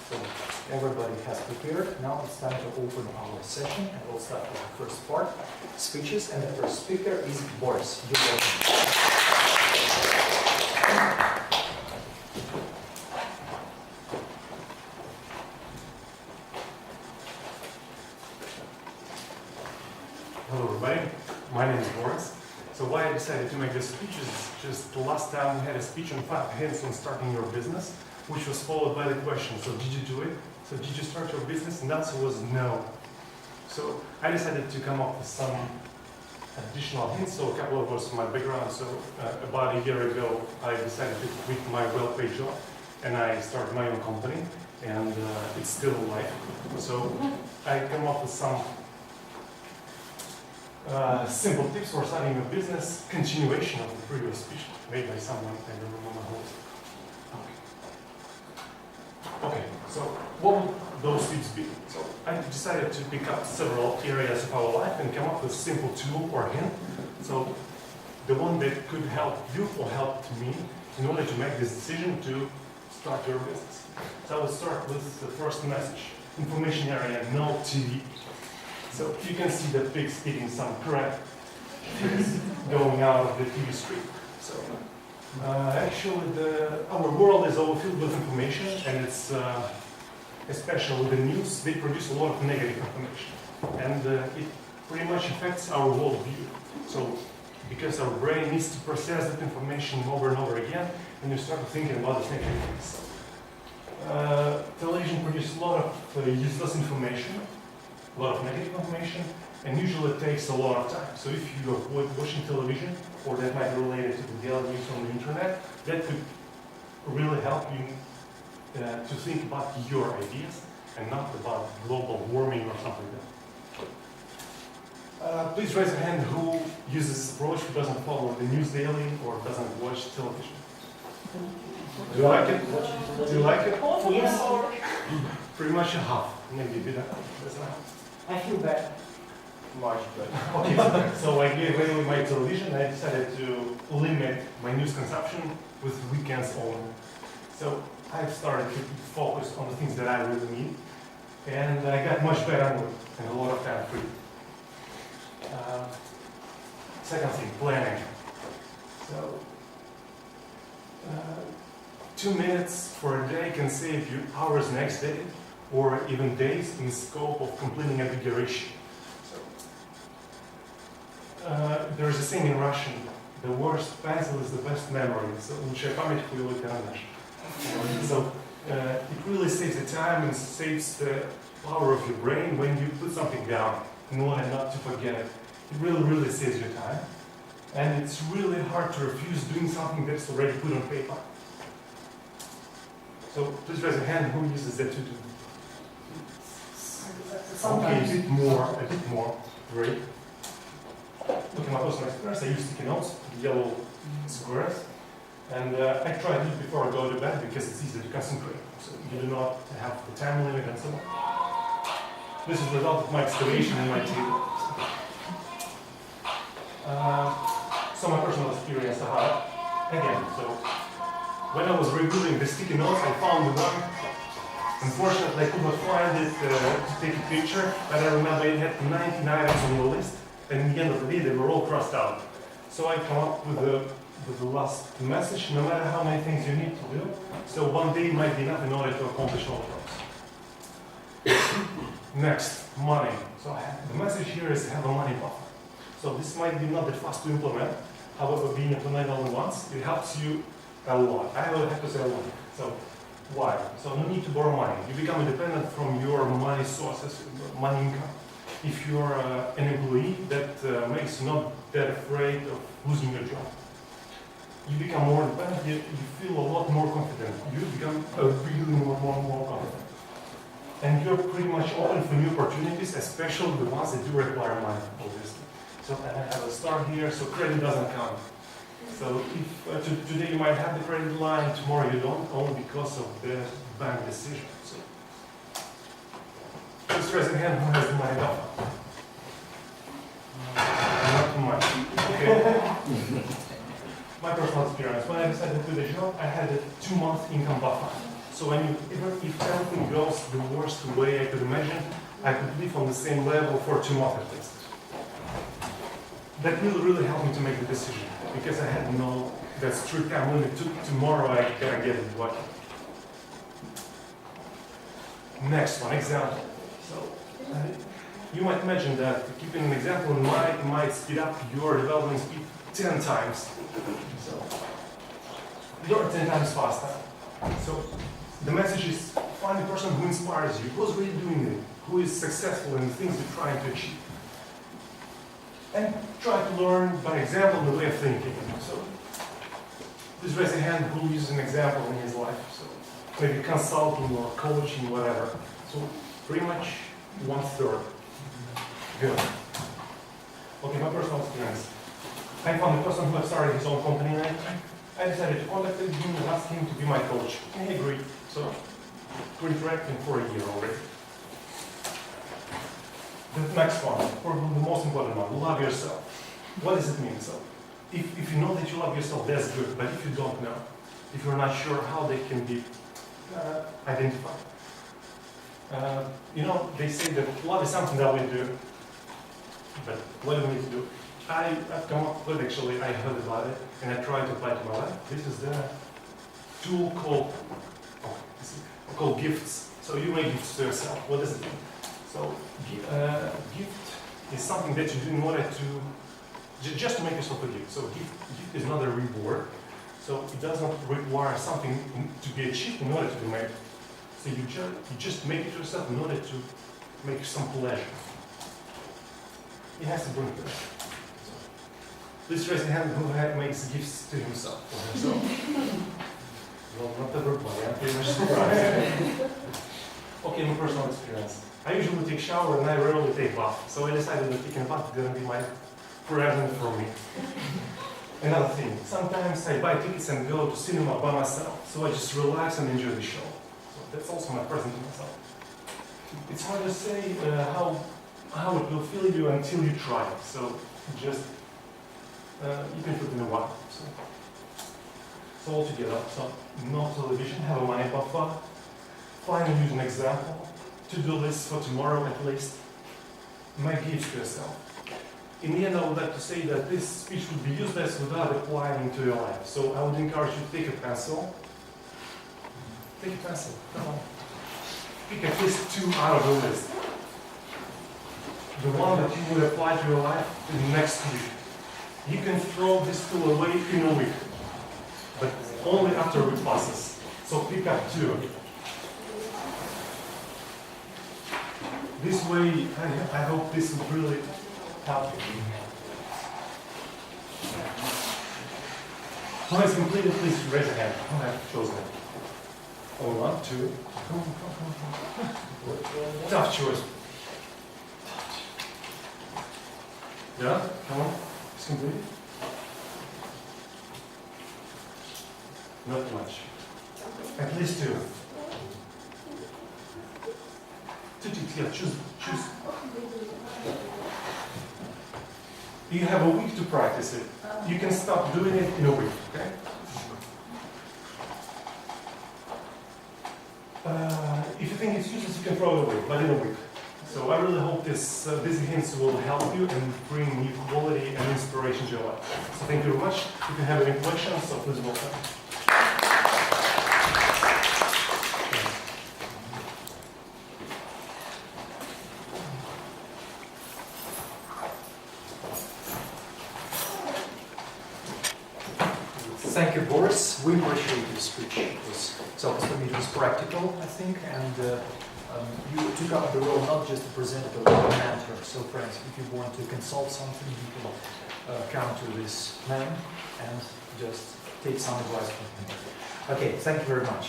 So everybody has prepared. Now it's time to open our session, and we'll start with the first part, speeches, and the first speaker is Boris. You're welcome. Hello everybody, my name is Boris. So why I decided to make this speech is just the last time we had a speech on 5 hints on starting your business, which was followed by the question, so did you do it? So did you start your business? And the answer was no. So I decided to come up with some additional hints, so a couple of words from my background. So about a year ago, I decided to quit my well-paid job and I started my own company, and it's still alive. So I come up with some simple tips for starting a business, continuation of the previous speech made by someone, I don't remember who. Okay, so what would those tips be? So I decided to pick up several areas of our life and come up with a simple tool or hint. So the one that could help you or helped me in order to make this decision to start your business. So I will start with the first message. Information area, no TV. So you can see the pigs eating some crap going out of the TV screen. So actually, our world is overfilled with information, and it's especially with the news, they produce a lot of negative information, and it pretty much affects our worldview. So because our brain needs to process that information over and over again, and you start thinking about the negative things. Television produces a lot of useless information, a lot of negative information, and usually it takes a lot of time. So if you avoid watching television, or that might be related to the daily news on the internet, that could really help you to think about your ideas and not about global warming or something like that. Please raise your hand who uses this approach, who doesn't follow the news daily or doesn't watch television. Do you like it? Do you like it? Yes. Pretty much a half, maybe a bit less than half. I feel bad. Much better. Okay, so I gave away my television. I decided to limit my news consumption with weekends only. So I started to focus on the things that I really need, and I got much better with it and a lot of time free. Second thing, planning. So 2 minutes for a day can save you hours next day, or even days in scope of completing a bigger issue. There is a saying in Russian, the worst pencil is the best memory. So лучшая память хуевый карандаш. So it really saves the time and saves the power of your brain when you put something down in order not to forget it. It really saves your time. And it's really hard to refuse doing something that's already put on paper. So please raise your hand who uses that to do. Sometimes. Okay, a bit more. Great. Looking at my personal experience, I use sticky notes, yellow squares, and I try to do it before I go to bed because it's easy to concentrate. So you do not have the time limit and so on. This is the result of my excavation in my table. So my personal experience again. So when I was rebuilding the sticky notes, I found the one. Unfortunately, I could not find it to take a picture, but I remember it had 19 items on the list, and in the end of the day, they were all crossed out. So I come up with the last message, no matter how many things you need to do. So one day might be enough in order to accomplish all of those. Next, money. So the message here is have a money buffer. So this might be not that fast to implement. However, being implemented only once, it helps you a lot. I will have to say a lot. So why? So no need to borrow money. You become independent from your money sources, money income. If you're an employee, that makes you not that afraid of losing your job. You become more independent, you feel a lot more confident. You become really more confident. And you're pretty much open for new opportunities, especially the ones that do require money, obviously. So I have a start here, so credit doesn't count. So if today you might have the credit line, tomorrow you don't, only because of the bank decision. So just raise your hand who has the money buffer. Not too much. Okay. My personal experience, when I decided to do the job, I had a 2-month income buffer. So I mean, even if everything goes the worst way I could imagine, I could live on the same level for 2 months at least. That will really help me to make the decision, because I had no that strict time limit. Tomorrow I gotta get it working. Next one, example. So you might imagine that keeping an example in mind might speed up your development speed 10 times. So you're 10 times faster. So the message is find the person who inspires you, who's really doing it, who is successful in the things you're trying to achieve. And try to learn by example the way of thinking. So please raise a hand who uses an example in his life. So maybe consulting or coaching, whatever. So pretty much 1/3. Good. Okay, my personal experience. I found a person who had started his own company, and I decided to contact him and ask him to be my coach. And he agreed. So we're interacting for a year already. The next one, probably the most important one, love yourself. What does it mean? So if you know that you love yourself, that's good. But if you don't know, if you're not sure how they can be identified. You know, they say that love is something that we do, but what do we need to do? I've come up with, actually, I heard about it, and I tried to apply it to my life. This is the tool called gifts. So you make gifts to yourself. What does it mean? So gift is something that you do in order to, just to make yourself a gift. So gift is not a reward. So it does not require something to be achieved in order to be made. So you just make it to yourself in order to make some pleasure. It has to bring pleasure. So, please raise a hand who makes gifts to himself or herself. Well, not everybody, I'm pretty much surprised. Okay, my personal experience. I usually take shower and I rarely take bath. So I decided that taking a bath is going to be my present for me. Another thing, sometimes I buy tickets and go to cinema by myself. So I just relax and enjoy the show. So that's also my present to myself. It's hard to say how it will feel you until you try it. So just, you can put it in a while. So all together, so no television, have a money buffer, find and use an example, to-do list for tomorrow at least, make gifts to yourself. In the end, I would like to say that this speech would be useless without applying to your life. So I would encourage you to take a pencil. Take a pencil, come on. Pick at least 2 out of the list. The one that you would apply to your life in the next week. You can throw this tool away in a week, but only after a week passes. So pick up 2. This way, I hope this will really help you. Who has completed, please raise a hand. Who has chosen it? Only 1, 2. Come on. Tough choice. Yeah, come on. It's completed. Not much. At least 2. Yeah, choose. You have a week to practice it. You can stop doing it in a week, okay? If you think it's useless, you can throw it away, but in a week. So I really hope these hints will help you and bring new quality and inspiration to your life. So thank you very much. If you have any questions, so please welcome. Thank you, Boris. We appreciate your speech. It was practical, I think, and you took up the role not just to present, but as a mentor. So, friends, if you want to consult something, you can come to this man and just take some advice from him. Okay, thank you very much.